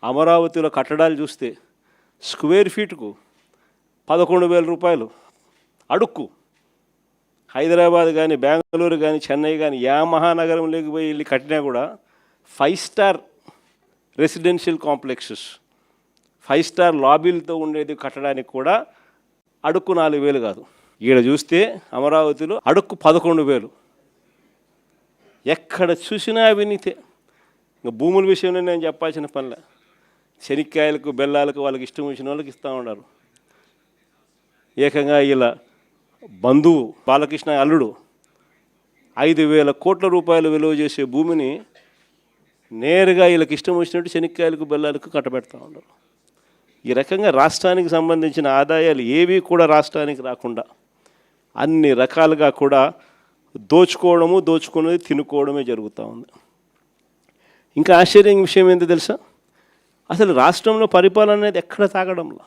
అమరావతిలో కట్టడాలు చూస్తే స్క్వేర్ ఫీట్కు 11,000 రూపాయలు అడుక్కు. హైదరాబాద్ కానీ బెంగళూరు కానీ చెన్నై కానీ యా మహానగరంలోకి పోయి వెళ్ళి కట్టినా కూడా 5 స్టార్ రెసిడెన్షియల్ కాంప్లెక్సెస్ 5 స్టార్ లాబీలతో ఉండేది కట్టడానికి కూడా అడుక్కు 4,000 కాదు. ఈడ చూస్తే అమరావతిలో అడుక్కు 11,000. ఎక్కడ చూసినా అవినీతే. ఇంకా భూముల విషయంలో నేను చెప్పాల్సిన పనిలే. శనిక్కాయలకు బెల్లాలకు వాళ్ళకి ఇష్టం వచ్చిన వాళ్ళకి ఇస్తూ ఉన్నారు. ఏకంగా ఇలా బంధువు బాలకృష్ణ అల్లుడు 5,000 కోట్ల రూపాయలు విలువ చేసే భూమిని నేరుగా వీళ్ళకి ఇష్టం వచ్చినట్టు శనిక్కాయలకు బెల్లాలకు కట్టబెడతా ఉన్నారు. ఈ రకంగా రాష్ట్రానికి సంబంధించిన ఆదాయాలు ఏవి కూడా రాష్ట్రానికి రాకుండా అన్ని రకాలుగా కూడా దోచుకున్నది తినుకోవడమే జరుగుతూ ఉంది. ఇంకా ఆశ్చర్యం విషయం ఏంటో తెలుసా? అసలు రాష్ట్రంలో పరిపాలన అనేది ఎక్కడ తాగడంలో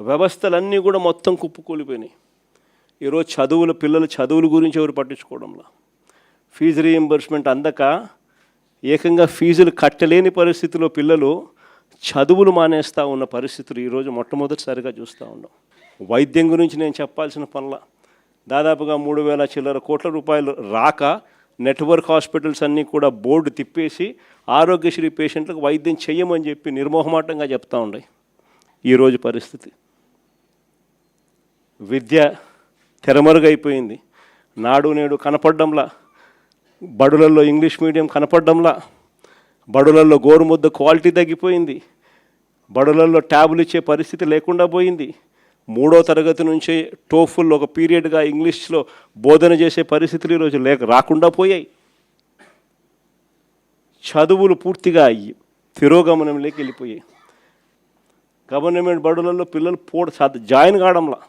వ్యవస్థలన్నీ కూడా మొత్తం కుప్పకూలిపోయినాయి. ఈరోజు పిల్లల చదువుల గురించి ఎవరు పట్టించుకోవడంలో, ఫీజు రీయింబర్స్మెంట్ అందక ఏకంగా ఫీజులు కట్టలేని పరిస్థితిలో పిల్లలు చదువులు మానేస్తూ ఉన్న పరిస్థితులు ఈరోజు మొట్టమొదటిసారిగా చూస్తూ ఉన్నాం. వైద్యం గురించి నేను చెప్పాల్సిన పనుల దాదాపుగా 3,000 చిల్లర కోట్ల రూపాయలు రాక నెట్వర్క్ హాస్పిటల్స్ అన్నీ కూడా బోర్డు తిప్పేసి ఆరోగ్యశ్రీ పేషెంట్లకు వైద్యం చెయ్యమని చెప్పి నిర్మోహమాటంగా చెప్తూ ఉన్నాయి. ఈరోజు పరిస్థితి విద్య తెరమరుగైపోయింది. నాడు నేడు కనపడ్డంలా, బడులలో ఇంగ్లీష్ మీడియం కనపడ్డంలా, బడులలో గోరుముద్ద క్వాలిటీ తగ్గిపోయింది, బడులలో ట్యాబులు ఇచ్చే పరిస్థితి లేకుండా పోయింది. 3వ తరగతి నుంచే టోఫుల్ ఒక పీరియడ్గా ఇంగ్లీష్లో బోధన చేసే పరిస్థితులు ఈరోజు రాకుండా పోయాయి. చదువులు పూర్తిగా తిరోగమనంలోకి వెళ్ళిపోయాయి. గవర్నమెంట్ బడులలో పిల్లలు జాయిన్ కావడంలా.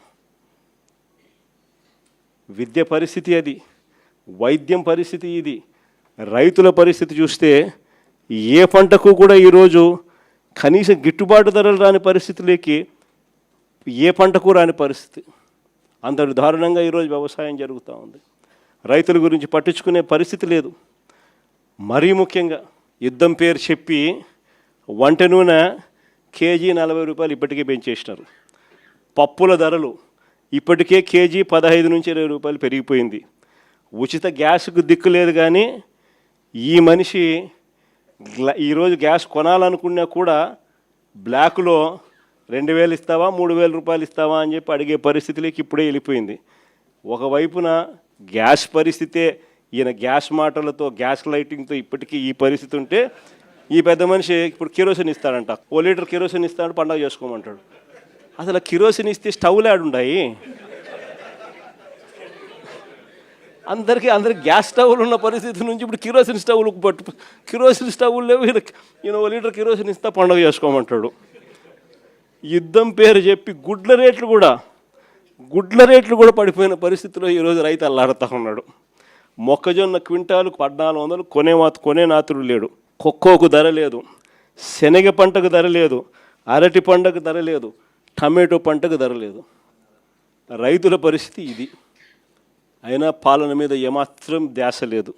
విద్య పరిస్థితి అది, వైద్యం పరిస్థితి ఇది. రైతుల పరిస్థితి చూస్తే ఏ పంటకు కూడా ఈరోజు కనీసం గిట్టుబాటు ధరలు రాని పరిస్థితిలోకి ఏ పంటకు రాని పరిస్థితి. అంతటి దారుణంగా ఈరోజు వ్యవసాయం జరుగుతూ ఉంది. రైతుల గురించి పట్టించుకునే పరిస్థితి లేదు. మరీ ముఖ్యంగా యుద్ధం పేరు చెప్పి వంట నూనె కేజీ 40 రూపాయలు ఇప్పటికే పెంచేసినారు. పప్పుల ధరలు ఇప్పటికే కేజీ 15 నుంచి 20 రూపాయలు పెరిగిపోయింది. ఉచిత గ్యాస్కు దిక్కు లేదు. కానీ ఈ మనిషి ఈరోజు గ్యాస్ కొనాలనుకున్నా కూడా బ్లాక్లో 2,000 ఇస్తావా 3,000 రూపాయలు ఇస్తావా అని చెప్పి అడిగే పరిస్థితిలోకి ఇప్పుడే వెళ్ళిపోయింది. ఒకవైపున గ్యాస్ పరిస్థితే, ఈయన గ్యాస్ మాటలతో గ్యాస్ లైటింగ్తో ఇప్పటికీ ఈ పరిస్థితి ఉంటే, ఈ పెద్ద మనిషి ఇప్పుడు కిరోసిన్ ఇస్తాడంట. 1 లీటర్ కిరోసిన్ ఇస్తాడు, పండగ చేసుకోమంటాడు. అసలు కిరోసిన్ ఇస్తే స్టవ్లు ఆడుండాయి. అందరికీ గ్యాస్ స్టవ్లు ఉన్న పరిస్థితి నుంచి ఇప్పుడు కిరోసిన్ స్టవ్లు లేవు. ఈయన 1 లీటర్ కిరోసిన్ ఇస్తా పండగ చేసుకోమంటాడు. యుద్ధం పేరు చెప్పి గుడ్ల రేట్లు కూడా పడిపోయిన పరిస్థితిలో ఈరోజు రైతు అల్లాడుతూ ఉన్నాడు. మొక్కజొన్న క్వింటాలు 1,400 కొనే నాతుడు లేడు. కొక్కోకు ధర లేదు, శనగ పంటకు ధర లేదు, అరటి పంటకు ధర లేదు, టమాటో పంటకు ధర లేదు. రైతుల పరిస్థితి ఇది. అయినా పాలన మీద ఏమాత్రం ధ్యాస లేదు.